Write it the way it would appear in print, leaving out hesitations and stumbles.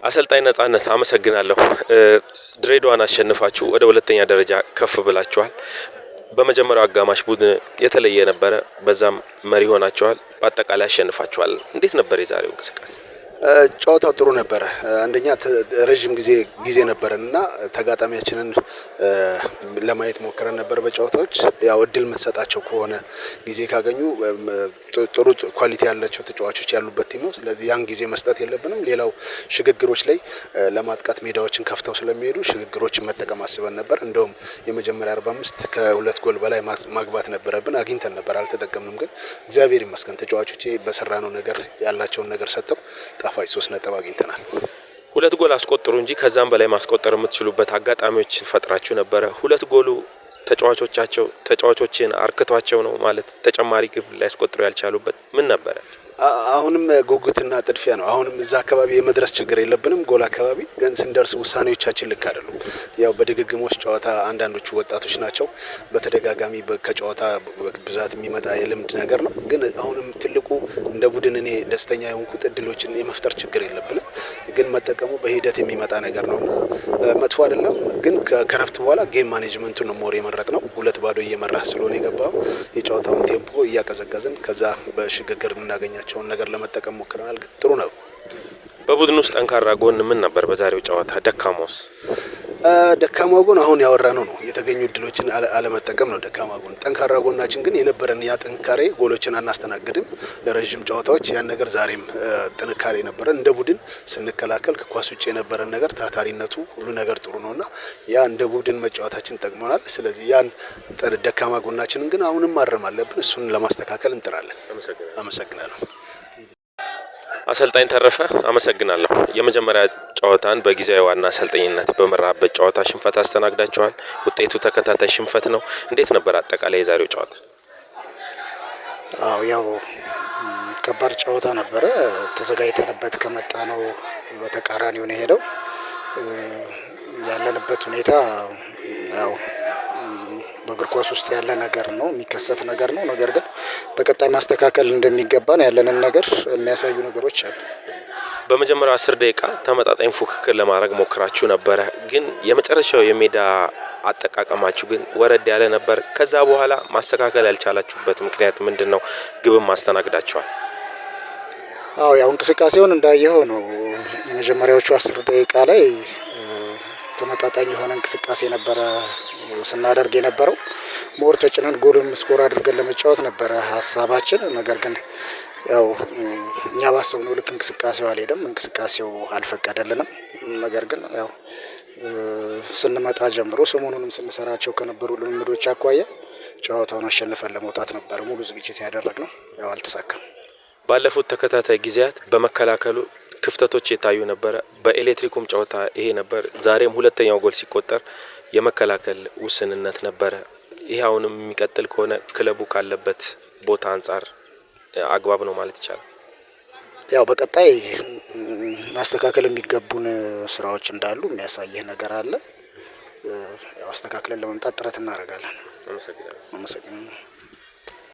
አሰልጣኝ ነጻነት አመሰግናለሁ። ድሬዳዋን አሸንፋችሁ ወደ ሁለተኛ ደረጃ ከፍ ብላችኋል። በመጀመሪያው አጋማሽ ቡድን የተለየ ነበረ፣ በዛም መሪ ሆናችኋል። በአጠቃላይ አሸንፋችኋል። እንዴት ነበር የዛሬው እንቅስቃሴ? ጨዋታው ጥሩ ነበረ። አንደኛ ረጅም ጊዜ ነበረንና ተጋጣሚያችንን ለማየት ሞክረን ነበር። በጨዋታዎች ያው እድል የምትሰጣቸው ከሆነ ጊዜ ካገኙ ጥሩ ኳሊቲ ያላቸው ተጫዋቾች ያሉበት ቲም ነው። ስለዚህ ያን ጊዜ መስጠት የለብንም። ሌላው ሽግግሮች ላይ ለማጥቃት ሜዳዎችን ከፍተው ስለሚሄዱ ሽግግሮችን መጠቀም አስበን ነበር። እንደውም የመጀመሪያ 45 ከሁለት ጎል በላይ ማግባት ነበረብን። አግኝተን ነበር፣ አልተጠቀምንም። ግን እግዚአብሔር ይመስገን ተጫዋቾቼ በሰራነው ነገር ያላቸውን ነገር ሰጥተው ጣፋጭ 3 ነጥብ አግኝተናል። ሁለት ጎል አስቆጥሩ እንጂ ከዛም በላይ ማስቆጠር የምትችሉበት አጋጣሚዎች ፈጥራችሁ ነበረ። ሁለት ጎሉ ተጫዋቾችን አርክቷቸው ነው ማለት ተጨማሪ ግብ ሊያስቆጥሩ ያልቻሉበት ምን ነበረ? አሁንም ጉጉትና ጥድፊያ ነው። አሁንም እዛ አካባቢ የመድረስ ችግር የለብንም። ጎል አካባቢ ግን ስንደርስ ውሳኔዎቻችን ልክ አይደሉም። ያው በድግግሞሽ ጨዋታ አንዳንዶቹ ወጣቶች ናቸው። በተደጋጋሚ ከጨዋታ ብዛት የሚመጣ የልምድ ነገር ነው። ግን አሁንም ትልቁ እንደ ቡድን እኔ ደስተኛ የሆንኩት እድሎችን የመፍጠር ችግር የለብንም። ግን መጠቀሙ በሂደት የሚመጣ ነገር ነውና መጥፎ አይደለም። ግን ከረፍት በኋላ ጌም ማኔጅመንቱን ነው ሞር የመረጥ ነው። 2-0 እየመራህ ስለሆነ የገባው የጨዋታውን ቴምፖ እያቀዘቀዝን ከዛ በሽግግር የምናገኛቸውን ነገር ለመጠቀም ሞክረናል። ግን ጥሩ ነው። በቡድን ውስጥ ጠንካራ ጎን ምን ነበር በዛሬው ጨዋታ? ደካማው ጎን አሁን ያወራነው ነው። የተገኙ እድሎችን አለመጠቀም ነው ደካማ ጎን። ጠንካራ ጎናችን ግን የነበረን ያ ጥንካሬ ጎሎችን አናስተናግድም ለረጅም ጨዋታዎች። ያን ነገር ዛሬም ጥንካሬ ነበረን። እንደ ቡድን ስንከላከል ከኳስ ውጭ የነበረን ነገር ታታሪነቱ ሁሉ ነገር ጥሩ ነውና ያ እንደ ቡድን መጫወታችን ጠቅሞናል። ስለዚህ ያን ደካማ ጎናችንን ግን አሁንም ማረም አለብን። እሱን ለማስተካከል እንጥራለን። አመሰግናለሁ። አሰልጣኝ ተረፈ አመሰግናለሁ። የመጀመሪያ ጨዋታን በጊዜያዊ ዋና አሰልጣኝነት በመራበት ጨዋታ ሽንፈት አስተናግዳችኋል። ውጤቱ ተከታታይ ሽንፈት ነው። እንዴት ነበር አጠቃላይ የዛሬው ጨዋታ? ያው ከባድ ጨዋታ ነበረ። ተዘጋጅተንበት ከመጣ ነው በተቃራኒው ነው ሄደው ያለንበት ሁኔታ ያው በእግር ኳስ ውስጥ ያለ ነገር ነው፣ የሚከሰት ነገር ነው። ነገር ግን በቀጣይ ማስተካከል እንደሚገባን ያለንን ነገር የሚያሳዩ ነገሮች አሉ። በመጀመሪያው 10 ደቂቃ ተመጣጣኝ ፉክክር ለማድረግ ሞክራችሁ ነበረ፣ ግን የመጨረሻው የሜዳ አጠቃቀማችሁ ግን ወረድ ያለ ነበር። ከዛ በኋላ ማስተካከል ያልቻላችሁበት ምክንያት ምንድነው? ግብም ማስተናግዳችኋል። ያው እንቅስቃሴውን እንዳየኸው ነው። የመጀመሪያዎቹ 10 ደቂቃ ላይ ተመጣጣኝ የሆነ እንቅስቃሴ ነበረ ስናደርግ የነበረው። ሞር ተጭነን ጎልም ስኮር አድርገን ለመጫወት ነበረ ሀሳባችን። ነገር ግን ያው እኛ ባሰብነው ልክ እንቅስቃሴው አልሄደም፣ እንቅስቃሴው አልፈቀደልንም። ነገር ግን ያው ስንመጣ ጀምሮ ሰሞኑንም ስንሰራቸው ከነበሩ ልምምዶች አኳያ ጨዋታውን አሸንፈን ለመውጣት ነበር ሙሉ ዝግጅት ያደረግነው። ያው አልተሳካም። ባለፉት ተከታታይ ጊዜያት በመከላከሉ ክፍተቶች የታዩ ነበረ። በኤሌክትሪኩም ጨዋታ ይሄ ነበር። ዛሬም ሁለተኛው ጎል ሲቆጠር የመከላከል ውስንነት ነበረ። ይሄ አሁንም የሚቀጥል ከሆነ ክለቡ ካለበት ቦታ አንጻር አግባብ ነው ማለት ይቻላል። ያው በቀጣይ ማስተካከል የሚገቡን ስራዎች እንዳሉ የሚያሳየው ነገር አለ። ያው አስተካክለን ለመምጣት ጥረት እናደርጋለን። አመሰግናለሁ።